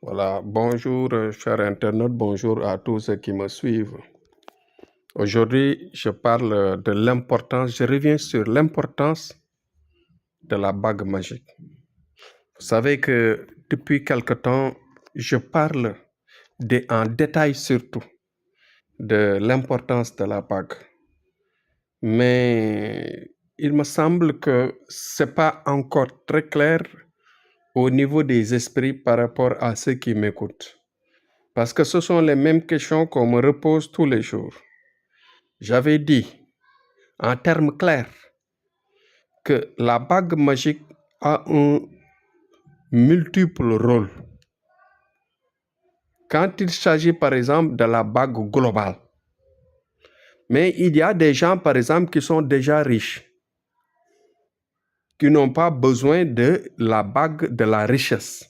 Voilà, bonjour chers internautes, bonjour à tous ceux qui me suivent. Aujourd'hui, je parle de l'importance, je reviens sur l'importance de la bague magique. Vous savez que depuis quelque temps, je parle en détail surtout de l'importance de la bague. Mais il me semble que ce n'est pas encore très clair au niveau des esprits par rapport à ceux qui m'écoutent. Parce que ce sont les mêmes questions qu'on me repose tous les jours. J'avais dit, en termes clairs, que la bague magique a un multiple rôle. Quand il s'agit, par exemple, de la bague globale, mais il y a des gens, par exemple, qui sont déjà riches, qui n'ont pas besoin de la bague de la richesse.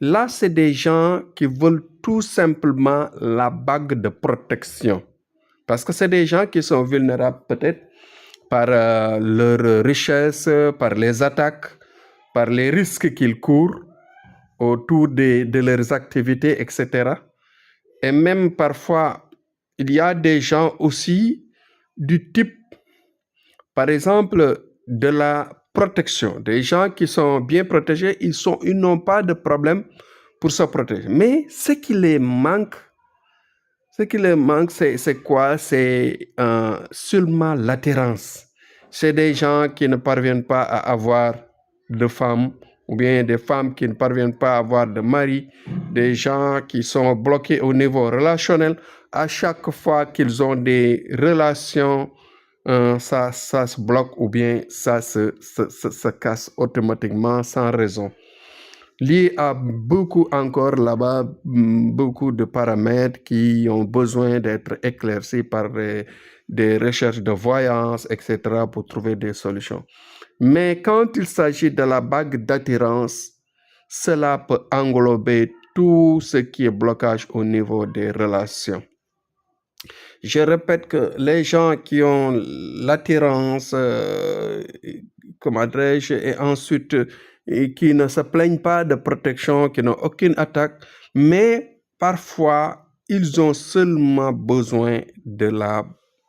Là, c'est des gens qui veulent tout simplement la bague de protection. Parce que c'est des gens qui sont vulnérables peut-être par leur richesse, par les attaques, par les risques qu'ils courent autour de leurs activités, etc. Et même parfois, il y a des gens aussi du type, par exemple, de la protection. Des gens qui sont bien protégés, ils n'ont pas de problème pour se protéger. Mais ce qui les manque, c'est quoi? C'est seulement l'attirance. C'est des gens qui ne parviennent pas à avoir de femmes, ou bien des femmes qui ne parviennent pas à avoir de mari, des gens qui sont bloqués au niveau relationnel. À chaque fois qu'ils ont des relations, ça se bloque ou bien ça se casse automatiquement sans raison. Lié à beaucoup encore là-bas, beaucoup de paramètres qui ont besoin d'être éclaircis par des recherches de voyance, etc., pour trouver des solutions. Mais quand il s'agit de la bague d'attirance, cela peut englober tout ce qui est blocage au niveau des relations. Je répète que les gens qui ont l'attirance, comment dirais-je, et ensuite et qui ne se plaignent pas de protection, qui n'ont aucune attaque, mais parfois, ils ont seulement besoin de la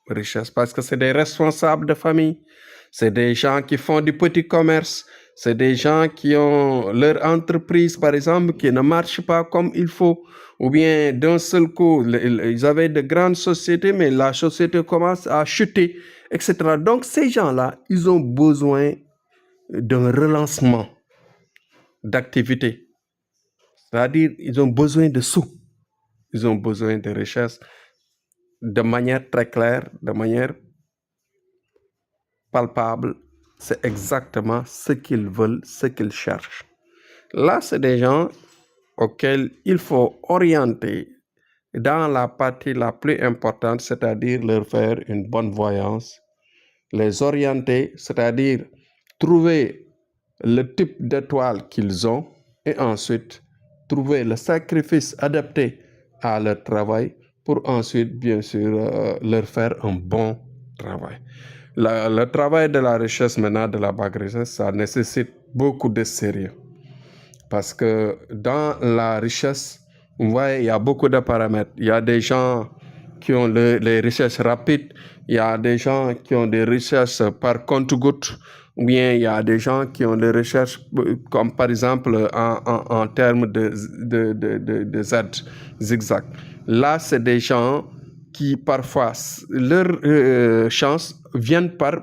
richesse parce que c'est des responsables de famille, c'est des gens qui font du petit commerce, c'est des gens qui ont leur entreprise, par exemple, qui ne marche pas comme il faut, ou bien d'un seul coup, ils avaient de grandes sociétés, mais la société commence à chuter, etc. Donc, ces gens-là, ils ont besoin d'un relancement d'activité. C'est-à-dire, ils ont besoin de sous, ils ont besoin de richesse de manière très claire, de manière palpable. C'est exactement ce qu'ils veulent, ce qu'ils cherchent. Là, c'est des gens auxquels il faut orienter dans la partie la plus importante, c'est-à-dire leur faire une bonne voyance, les orienter, c'est-à-dire trouver le type d'étoile qu'ils ont et ensuite trouver le sacrifice adapté à leur travail pour ensuite, bien sûr, leur faire un bon travail. Le travail de la richesse maintenant, de la bague richesse, ça nécessite beaucoup de sérieux. Parce que dans la richesse, vous voyez, il y a beaucoup de paramètres. Il y a des gens qui ont les richesses rapides, il y a des gens qui ont des richesses par compte-gouttes, ou bien il y a des gens qui ont des richesses comme par exemple en termes de Z, zigzag. Là, c'est des gens qui parfois, leur chance viennent par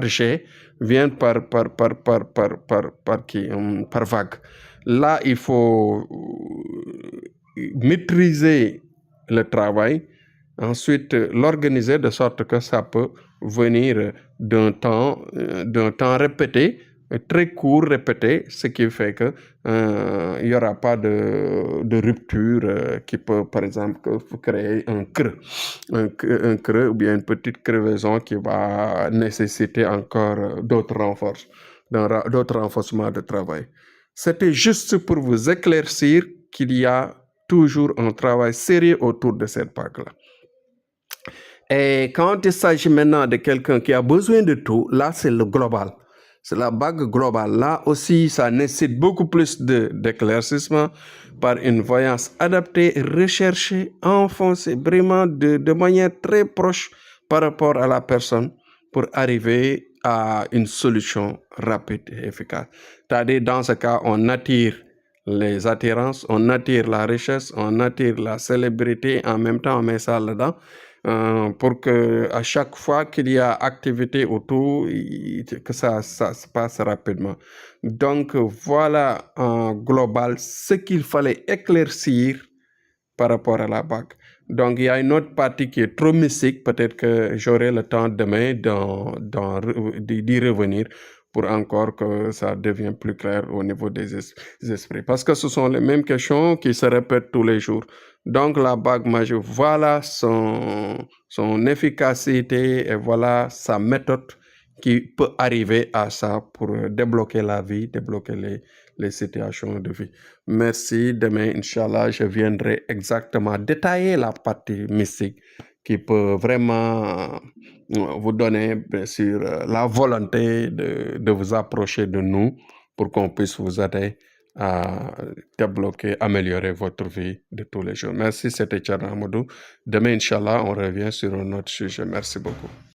jet, viennent par vague. Là, il faut maîtriser le travail, ensuite l'organiser de sorte que ça peut venir d'un temps répété, très court répété, ce qui fait que il n'y aura pas de rupture qui peut, par exemple, créer un creux ou bien une petite crevaison qui va nécessiter encore d'autres renforcements de travail. C'était juste pour vous éclaircir qu'il y a toujours un travail sérieux autour de cette bague-là. Et quand il s'agit maintenant de quelqu'un qui a besoin de tout, là, c'est le global. c'est la bague globale. Là aussi, ça nécessite beaucoup plus d'éclaircissement par une voyance adaptée, recherchée, enfoncée, vraiment de manière très proche par rapport à la personne pour arriver à une solution rapide et efficace. C'est-à-dire, dans ce cas, on attire les attirances, on attire la richesse, on attire la célébrité, en même temps on met ça là-dedans pour que à chaque fois qu'il y a activité autour, que ça se passe rapidement. Donc voilà en global ce qu'il fallait éclaircir par rapport à la bague. Donc il y a une autre partie qui est trop mystique, peut-être que j'aurai le temps demain d'y revenir pour encore que ça devienne plus clair au niveau des esprits. Parce que ce sont les mêmes questions qui se répètent tous les jours. Donc la bague magique, voilà son efficacité et voilà sa méthode qui peut arriver à ça pour débloquer la vie, débloquer les situations de vie. Merci. Demain, Inch'Allah, je viendrai exactement détailler la partie mystique qui peut vraiment vous donner, bien sûr, la volonté de vous approcher de nous pour qu'on puisse vous aider à débloquer, améliorer votre vie de tous les jours. Merci, c'était Tchana Amadou. Demain, Inch'Allah, on revient sur un autre sujet. Merci beaucoup.